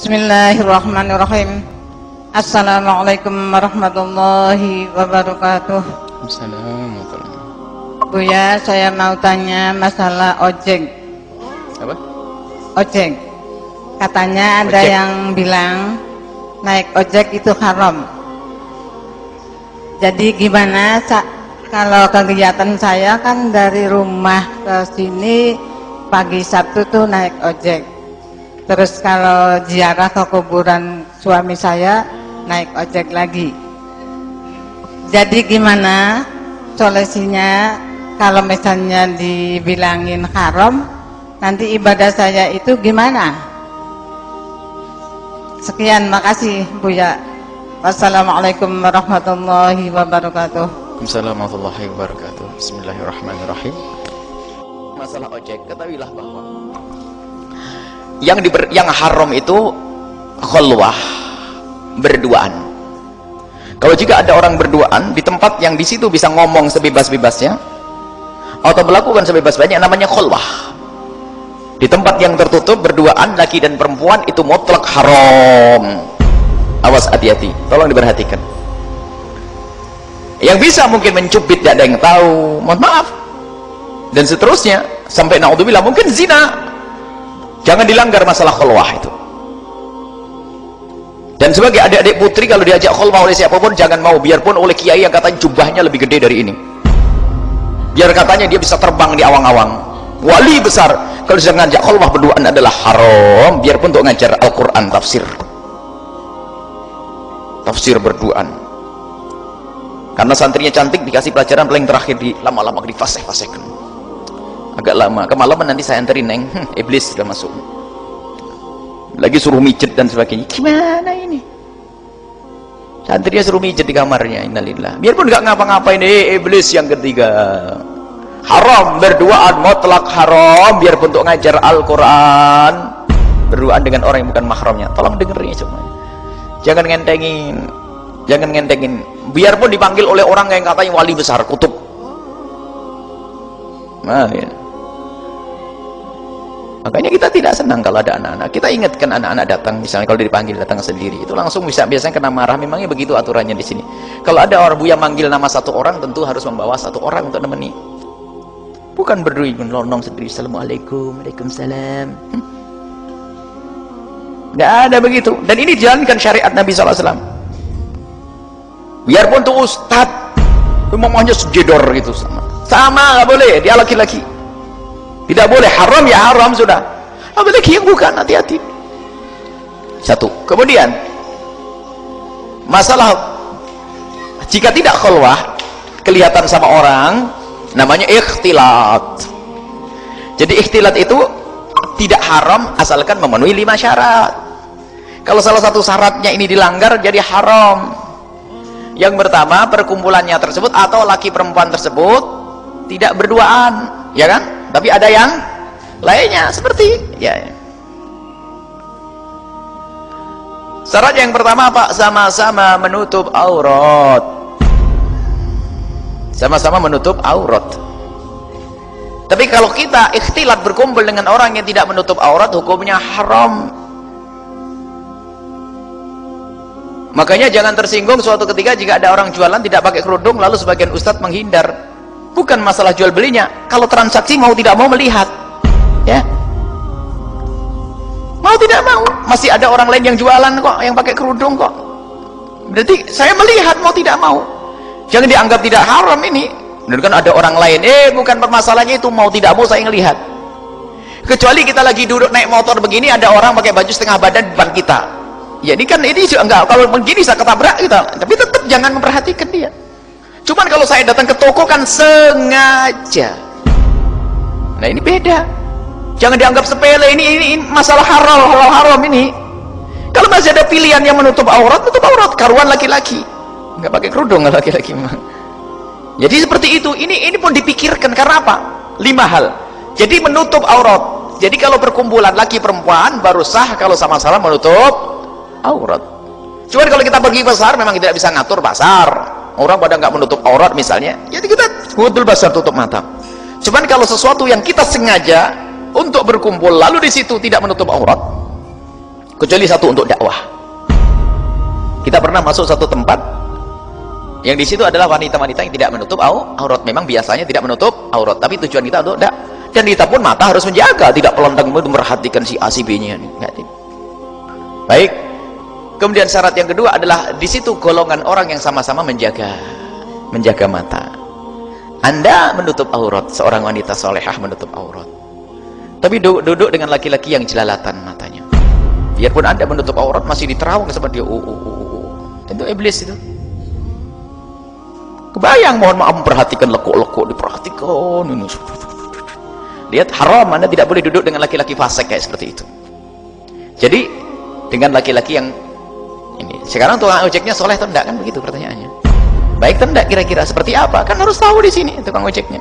Bismillahirrahmanirrahim. Assalamualaikum warahmatullahi wabarakatuh. Assalamualaikum. Buya, saya mau tanya masalah ojek. Apa? Ojek. Katanya ada Ojek. yang bilang naik ojek itu haram. Jadi gimana kalau kegiatan saya kan dari rumah ke sini pagi Sabtu tuh naik ojek. Terus kalau ziarah ke kuburan suami saya naik ojek lagi. Jadi gimana solusinya kalau misalnya dibilangin haram, nanti ibadah saya itu gimana? Sekian, makasih Buya. Wassalamualaikum warahmatullahi wabarakatuh. Assalamualaikum warahmatullahi wabarakatuh. Bismillahirrahmanirrahim. Masalah ojek, ketahuilah bahwa yang haram itu khulwah, berduaan. Kalau jika ada orang berduaan di tempat yang di situ bisa ngomong sebebas-bebasnya atau melakukan sebebas-bebasnya, namanya khulwah. Di tempat yang tertutup berduaan laki dan perempuan itu mutlak haram. Awas, hati-hati, tolong diperhatikan. Yang bisa mungkin mencubit, tidak ada yang tahu, mohon maaf, dan seterusnya sampai naudzubillah mungkin zina. Jangan dilanggar masalah khulwah itu. Dan sebagai adik-adik putri, kalau diajak khulwah oleh siapapun jangan mau, biarpun oleh kiai yang katanya jubahnya lebih gede dari ini, biar katanya dia bisa terbang di awang-awang, wali besar, kalau bisa ngajak khulwah berduaan adalah haram, biarpun untuk ngajar Al-Quran, tafsir berduaan. Karena santrinya cantik, dikasih pelajaran paling terakhir, di lama-lama difasih-fasihkan agak lama, kemalaman nanti saya anterin neng, iblis sudah masuk lagi, suruh mijet dan sebagainya. Gimana ini, santrinya suruh mijet di kamarnya, innalillah, biarpun nggak ngapa-ngapain. Iblis yang ketiga, haram berduaan, mutlak haram, biarpun untuk ngajar Al-Quran, berduaan dengan orang yang bukan mahramnya. Tolong dengerin semua, jangan ngentengin, biarpun dipanggil oleh orang yang katanya wali besar, kutub. Nah, ya. Makanya kita tidak senang kalau ada anak-anak. Kita ingatkan anak-anak datang, misalnya kalau dipanggil datang sendiri, itu langsung biasanya kena marah. Memangnya begitu aturannya di sini. Kalau ada orang buya manggil nama satu orang, tentu harus membawa satu orang untuk nemeni. Bukan berdui melonong sendiri, assalamualaikum, waalaikumsalam. Nggak ada begitu. Dan ini dijalankan syariat Nabi SAW. Biarpun tuh ustadz, umumnya sejedor gitu, sama nggak boleh, dia laki-laki. Tidak boleh, haram ya haram sudah. Apalagi yang bukan, hati-hati. Satu. Kemudian masalah jika tidak khulwah, kelihatan sama orang, namanya ikhtilat. Jadi ikhtilat itu tidak haram asalkan memenuhi 5 syarat. Kalau salah satu syaratnya ini dilanggar, jadi haram. Yang pertama, perkumpulannya tersebut atau laki perempuan tersebut tidak berduaan, ya kan? Tapi ada yang lainnya seperti ya. Syarat yang pertama apa? Sama-sama menutup aurat. Sama-sama menutup aurat. Tapi kalau kita ikhtilat berkumpul dengan orang yang tidak menutup aurat, hukumnya haram. Makanya jangan tersinggung suatu ketika jika ada orang jualan tidak pakai kerudung lalu sebagian ustadz menghindar. Bukan masalah jual belinya, kalau transaksi mau tidak mau melihat, ya, mau tidak mau, masih ada orang lain yang jualan kok, yang pakai kerudung kok, berarti saya melihat mau tidak mau. Jangan dianggap tidak haram ini. Benar kan ada orang lain, bukan permasalahannya itu mau tidak mau saya ngelihat. Kecuali kita lagi duduk naik motor begini, ada orang pakai baju setengah badan di depan kita, ya ini kan ini juga enggak, kalau begini bisa ketabrak kita, tapi tetap jangan memperhatikan dia. Cuman kalau saya datang ke toko kan sengaja. Nah ini beda. Jangan dianggap sepele, ini masalah halal haram ini. Kalau masih ada pilihan yang menutup aurat, karuan laki-laki. Nggak pakai kerudung laki-laki memang. Jadi seperti itu. Ini pun dipikirkan karena apa? 5 hal. Jadi menutup aurat. Jadi kalau perkumpulan laki perempuan baru sah kalau sama-sama menutup aurat. Cuman kalau kita pergi pasar memang tidak bisa ngatur pasar. Orang pada nggak menutup aurat misalnya, jadi kita betul basar tutup mata. Cuman kalau sesuatu yang kita sengaja untuk berkumpul lalu di situ tidak menutup aurat, kecuali satu untuk dakwah. Kita pernah masuk satu tempat yang di situ adalah wanita-wanita yang tidak menutup aurat. Memang biasanya tidak menutup aurat, tapi tujuan kita untuk dan kita pun mata harus menjaga, tidak pelantang memperhatikan si A si B-nya. Baik. Kemudian syarat yang kedua adalah di situ golongan orang yang sama-sama menjaga mata. Anda menutup aurat, seorang wanita solehah menutup aurat, tapi duduk dengan laki-laki yang jelalatan matanya. Biarpun Anda menutup aurat masih diterawang seperti dia. Itu iblis itu. Kebayang, mohon maaf, memperhatikan lekuk-lekuk, diperhatikan ini. Lihat, haram, Anda tidak boleh duduk dengan laki-laki fasik kayak seperti itu. Jadi dengan laki-laki yang ini, sekarang tukang ojeknya soleh atau enggak, kan begitu pertanyaannya. Baik atau enggak kira-kira seperti apa, kan harus tahu di sini tukang ojeknya.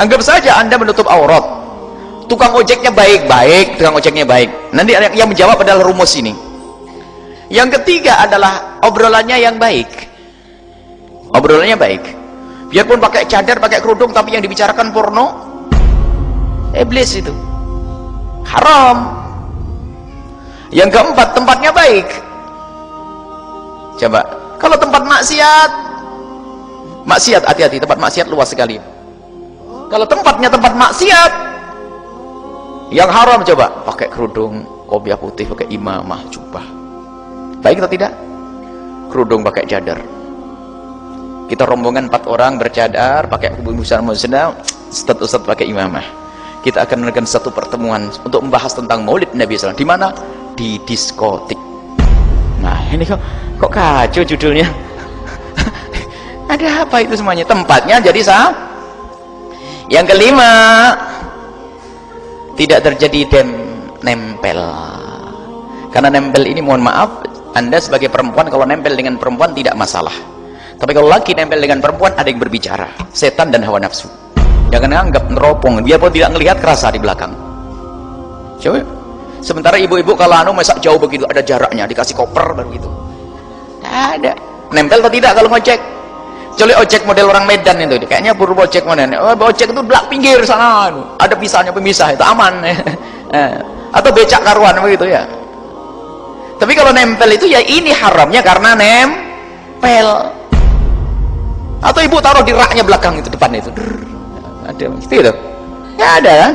Anggap saja Anda menutup aurat, tukang ojeknya baik-baik, tukang ojeknya baik, nanti yang menjawab adalah rumus ini. Yang ketiga adalah obrolannya yang baik. Obrolannya baik, biarpun pakai cadar, pakai kerudung, tapi yang dibicarakan porno, iblis itu, haram. Yang keempat, tempatnya baik. Coba, kalau tempat maksiat, hati-hati, tempat maksiat luas sekali. Kalau tempatnya tempat maksiat yang haram, coba, pakai kerudung, kopiah putih, pakai imamah, jubah, baik atau tidak? Kerudung pakai cadar. Kita rombongan 4 orang bercadar, pakai busana musnah, ustaz pakai imamah. Kita akan melakukan satu pertemuan untuk membahas tentang Maulid Nabi SAW. Di mana? Di diskotik. Nah, ini kok kacau judulnya. Ada apa itu semuanya? Tempatnya jadi sah. Yang kelima, tidak terjadi nempel. Karena nempel ini, mohon maaf, Anda sebagai perempuan kalau nempel dengan perempuan tidak masalah. Tapi kalau laki nempel dengan perempuan, ada yang berbicara, setan dan hawa nafsu. Jangan anggap neropong, biarpun tidak ngelihat, kerasa di belakang. Coba. Sementara ibu-ibu kalau masak jauh begitu, ada jaraknya, dikasih koper begitu. Tidak ada. Nempel atau tidak kalau ngojek? Kecuali ojek model orang Medan itu, kayaknya buru ojek model. Ojek itu belak pinggir sana, ada pisahnya, pemisah, itu aman. Atau becak karuan begitu ya. Tapi kalau nempel itu ya ini haramnya karena nempel. Atau ibu taruh di raknya belakang itu, depan itu, ada gitu, ya ada kan?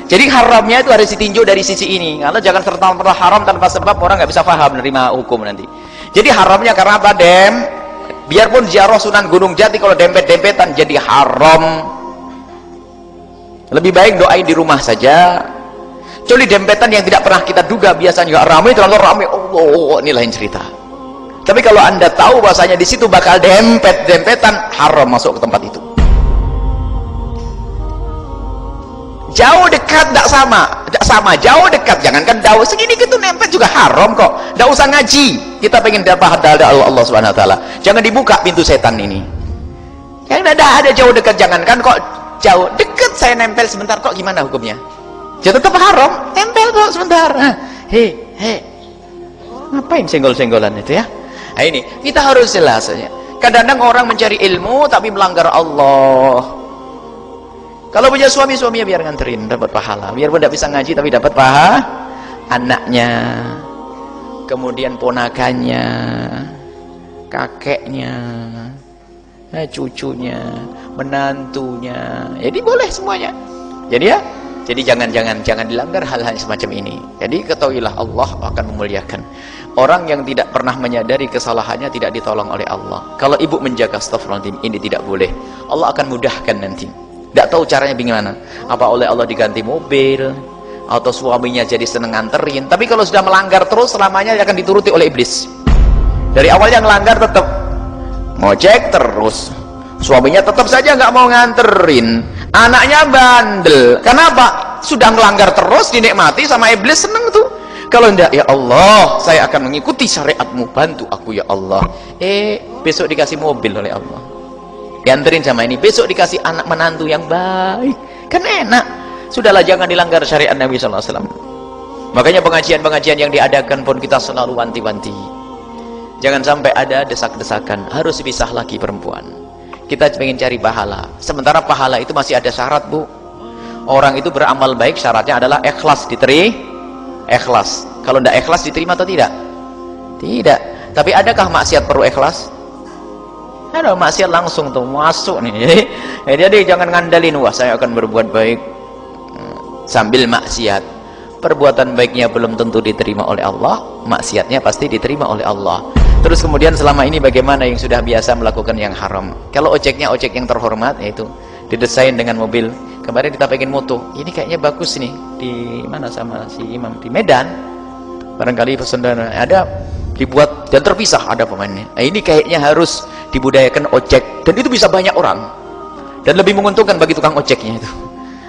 Jadi haramnya itu harus ditinjau dari sisi ini. Kalau jangan serta-merta haram tanpa sebab, orang nggak bisa paham menerima hukum nanti. Jadi haramnya karena apa? Biarpun ziarah Sunan Gunung Jati, kalau dempet-dempetan jadi haram. Lebih baik doain di rumah saja. Kecuali dempetan yang tidak pernah kita duga, biasanya ramai, terlalu ramai, Allah, ini lain cerita. Tapi kalau Anda tahu bahasanya di situ bakal dempetan, haram masuk ke tempat itu. Jauh dekat tidak sama, jauh dekat, jangankan jauh segini gitu nempel juga haram kok. Tidak usah ngaji, kita pengen dapat hadal Allah Subhanahu Wa Taala. Jangan dibuka pintu setan ini. Yang ada jauh dekat, jangankan kok jauh dekat saya nempel sebentar, kok gimana hukumnya? Jadi tetap haram, nempel kok sebentar. Ngapain senggol-senggolan itu ya? Nah ini, kita harus jelas saja. Kadang-kadang orang mencari ilmu tapi melanggar Allah. Kalau punya suaminya biar nganterin, dapat pahala. Biarpun tidak bisa ngaji tapi dapat pahala. Anaknya, kemudian ponakannya, kakeknya, cucunya, menantunya. Jadi boleh semuanya. Jadi jangan dilanggar hal-hal semacam ini. Jadi ketahuilah, Allah akan memuliakan. Orang yang tidak pernah menyadari kesalahannya tidak ditolong oleh Allah. Kalau ibu menjaga, astagfirullahaladzim, ini tidak boleh. Allah akan mudahkan nanti. Tidak tahu caranya bagaimana. Apa oleh Allah diganti mobil, atau suaminya jadi seneng nganterin. Tapi kalau sudah melanggar terus, selamanya akan dituruti oleh iblis. Dari awalnya melanggar tetap ngojek terus, suaminya tetap saja nggak mau nganterin, anaknya bandel. Kenapa? Sudah melanggar terus, dinikmati sama iblis, seneng tuh. Kalau tidak, ya Allah, saya akan mengikuti syariatmu, bantu aku ya Allah. Besok dikasih mobil oleh Allah, dianterin sama ini, besok dikasih anak menantu yang baik, kan enak. Sudahlah, jangan dilanggar syariat Nabi SAW. Makanya pengajian-pengajian yang diadakan pun kita selalu wanti-wanti, jangan sampai ada desak-desakan harus pisah laki perempuan. Kita ingin cari pahala, sementara pahala itu masih ada syarat, Bu. Orang itu beramal baik, syaratnya adalah ikhlas, ikhlas. Kalau tidak ikhlas diterima atau tidak? Tidak. Tapi adakah maksiat perlu ikhlas? Ada maksiat langsung tuh masuk nih. Jadi jangan ngandalin, wah saya akan berbuat baik sambil maksiat. Perbuatan baiknya belum tentu diterima oleh Allah, maksiatnya pasti diterima oleh Allah. Terus kemudian selama ini bagaimana yang sudah biasa melakukan yang haram? Kalau ojeknya ojek yang terhormat, yaitu didesain dengan mobil. Kemarin kita pengen moto, ini kayaknya bagus nih, di mana sama si Imam, di Medan. Barangkali saudara ada dibuat dan terpisah ada pemainnya. Nah, ini kayaknya harus dibudayakan ojek, dan itu bisa banyak orang dan lebih menguntungkan bagi tukang ojeknya itu.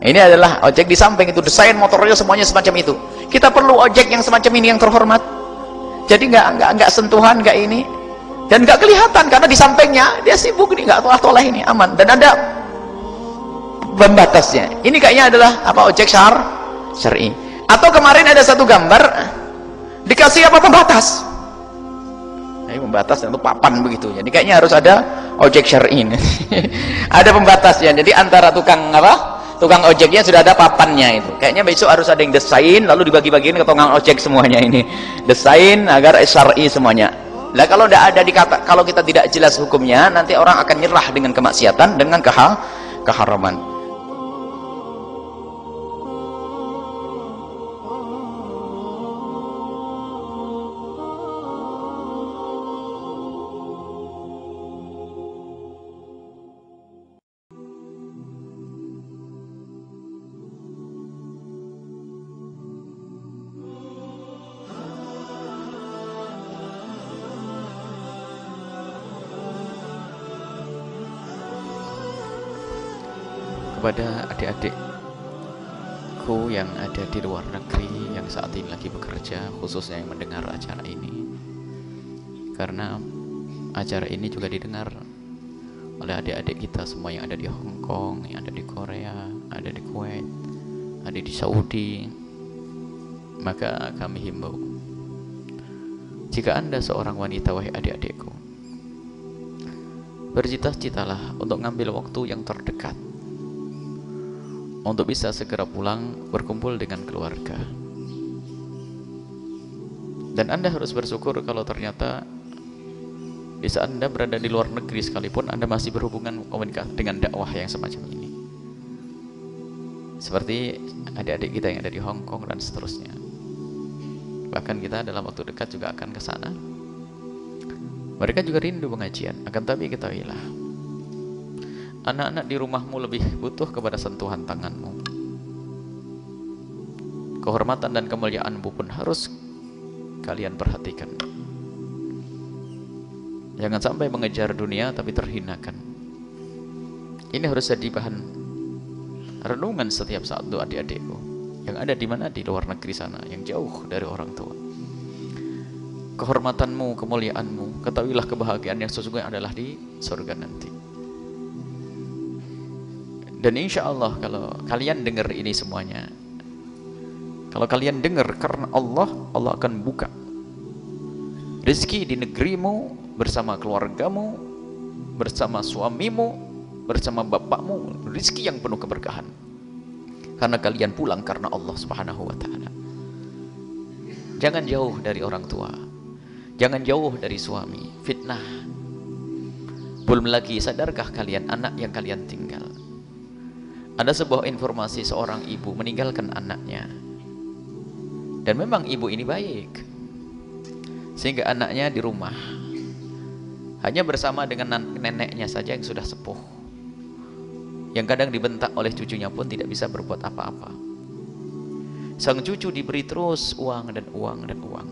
Ini adalah ojek di samping itu, desain motornya semuanya semacam itu. Kita perlu ojek yang semacam ini yang terhormat. Jadi nggak sentuhan, nggak ini, dan nggak kelihatan karena di sampingnya dia sibuk nih, nggak toleh ini aman, dan ada pembatasnya. Ini kayaknya adalah apa, ojek syar'i. Atau kemarin ada satu gambar dikasih apa, pembatas. Nah, pembatas itu papan begitu. Jadi kayaknya harus ada ojek syar'i. Ada pembatasnya. Jadi antara tukang apa? Tukang ojeknya sudah ada papannya itu. Kayaknya besok harus ada yang desain lalu dibagi-bagiin ke tukang ojek semuanya ini. Desain agar syar'i semuanya. Lah kalau tidak ada kalau kita tidak jelas hukumnya, nanti orang akan nyerah dengan kemaksiatan, dengan keharaman. Kepada adik-adikku yang ada di luar negeri yang saat ini lagi bekerja, khususnya yang mendengar acara ini, karena acara ini juga didengar oleh adik-adik kita semua yang ada di Hong Kong, yang ada di Korea, ada di Kuwait, ada di Saudi. Maka kami himbau, jika Anda seorang wanita, wahai adik-adikku, bercita-citalah untuk ngambil waktu yang terdekat untuk bisa segera pulang berkumpul dengan keluarga. Dan Anda harus bersyukur kalau ternyata di saat Anda berada di luar negeri sekalipun Anda masih berhubungan komunikasi dengan dakwah yang semacam ini. Seperti adik-adik kita yang ada di Hong Kong dan seterusnya. Bahkan kita dalam waktu dekat juga akan ke sana. Mereka juga rindu pengajian. Akan tapi ketahuilah, anak-anak di rumahmu lebih butuh kepada sentuhan tanganmu. Kehormatan dan kemuliaanmu pun harus kalian perhatikan. Jangan sampai mengejar dunia tapi terhinakan. Ini harus jadi bahan renungan setiap saat untuk adik-adikku yang ada di mana, di luar negeri sana, yang jauh dari orang tua. Kehormatanmu, kemuliaanmu, ketahuilah kebahagiaan yang sesungguhnya adalah di surga nanti. Dan insya Allah kalau kalian dengar ini semuanya, kalau kalian dengar karena Allah, Allah akan buka rezeki di negerimu, bersama keluargamu, bersama suamimu, bersama bapakmu, rezeki yang penuh keberkahan. Karena kalian pulang karena Allah Subhanahu wa ta'ala. Jangan jauh dari orang tua, jangan jauh dari suami, fitnah. Belum lagi, sadarkah kalian anak yang kalian tinggal? Ada sebuah informasi seorang ibu meninggalkan anaknya, dan memang ibu ini baik, sehingga anaknya di rumah hanya bersama dengan neneknya saja yang sudah sepuh, yang kadang dibentak oleh cucunya pun tidak bisa berbuat apa-apa. Sang cucu diberi terus uang dan uang dan uang.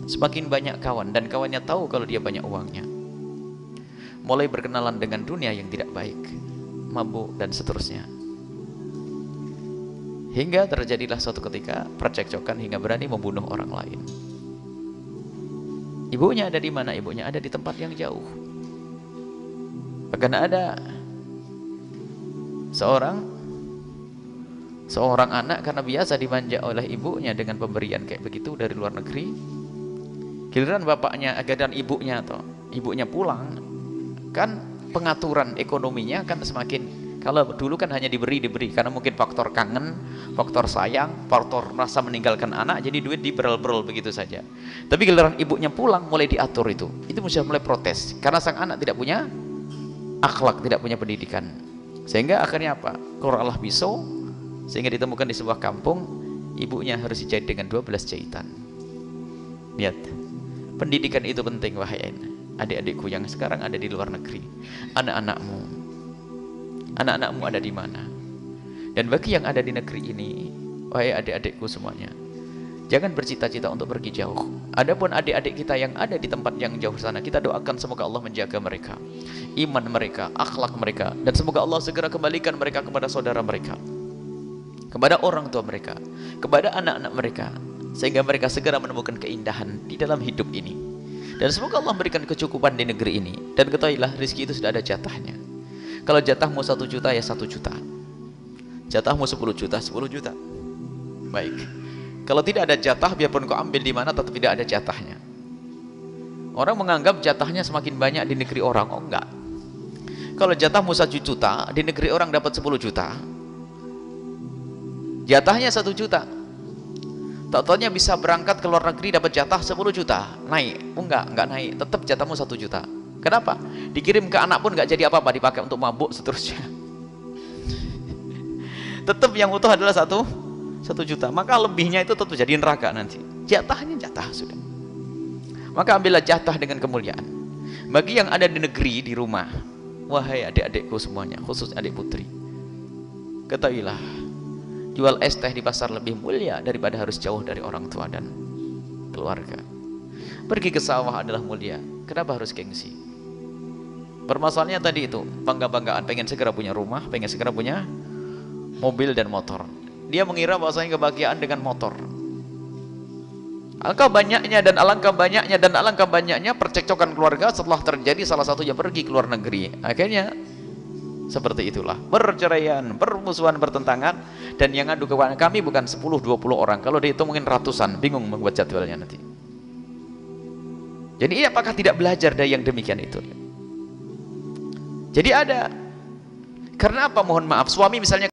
Semakin banyak kawan, dan kawannya tahu kalau dia banyak uangnya. Mulai berkenalan dengan dunia yang tidak baik, mabuk dan seterusnya. Hingga terjadilah suatu ketika percekcokan hingga berani membunuh orang lain. Ibunya ada di mana? Ibunya ada di tempat yang jauh. Bahkan ada seorang anak karena biasa dimanja oleh ibunya dengan pemberian kayak begitu dari luar negeri. Giliran bapaknya, giliran ibunya pulang, kan pengaturan ekonominya kan semakin Kalau dulu kan hanya diberi, karena mungkin faktor kangen, faktor sayang, faktor merasa meninggalkan anak, jadi duit diberel-berel begitu saja. Tapi giliran ibunya pulang, mulai diatur itu mesti mulai protes, karena sang anak tidak punya akhlak, tidak punya pendidikan. Sehingga akhirnya apa? Keluarlah pisau, sehingga ditemukan di sebuah kampung, ibunya harus dijahit dengan 12 jahitan. Lihat, pendidikan itu penting, wahai adik-adikku yang sekarang ada di luar negeri. Anak-anakmu ada di mana? Dan bagi yang ada di negeri ini, wahai adik-adikku semuanya, jangan bercita-cita untuk pergi jauh. Adapun adik-adik kita yang ada di tempat yang jauh sana, kita doakan semoga Allah menjaga mereka, iman mereka, akhlak mereka, dan semoga Allah segera kembalikan mereka kepada saudara mereka, kepada orang tua mereka, kepada anak-anak mereka, sehingga mereka segera menemukan keindahan di dalam hidup ini. Dan semoga Allah memberikan kecukupan di negeri ini. Dan ketahuilah, rezeki itu sudah ada jatahnya. Kalau jatahmu 1 juta, ya 1 juta. Jatahmu 10 juta, 10 juta. Baik. Kalau tidak ada jatah, biarpun kau ambil di mana, tetap tidak ada jatahnya. Orang menganggap jatahnya semakin banyak di negeri orang. Oh enggak. Kalau jatahmu 1 juta, di negeri orang dapat 10 juta. Jatahnya 1 juta. Tak-taunya bisa berangkat ke luar negeri dapat jatah 10 juta. Naik. Oh enggak naik. Tetap jatahmu 1 juta. Kenapa? Dikirim ke anak pun enggak jadi apa-apa, dipakai untuk mabuk seterusnya. Tetap yang utuh adalah 1 juta. Maka lebihnya itu tetap jadi neraka nanti. Jatahnya jatah sudah. Maka ambillah jatah dengan kemuliaan. Bagi yang ada di negeri, di rumah, wahai adik-adikku semuanya, khusus adik putri, ketahuilah, jual es teh di pasar lebih mulia daripada harus jauh dari orang tua dan keluarga. Pergi ke sawah adalah mulia. Kenapa harus gengsi? Permasalahannya tadi itu, bangga-banggaan, pengen segera punya rumah, pengen segera punya mobil dan motor. Dia mengira bahwasanya kebahagiaan dengan motor. Alangkah banyaknya percekcokan keluarga setelah terjadi salah satunya pergi ke luar negeri. Akhirnya seperti itulah, perceraian, permusuhan, pertentangan. Dan yang ngadu kepada kami bukan 10-20 orang, kalau dihitung mungkin ratusan, bingung membuat jadwalnya nanti. Jadi apakah tidak belajar dari yang demikian itu? Jadi ada, karena apa? Mohon maaf, suami misalnya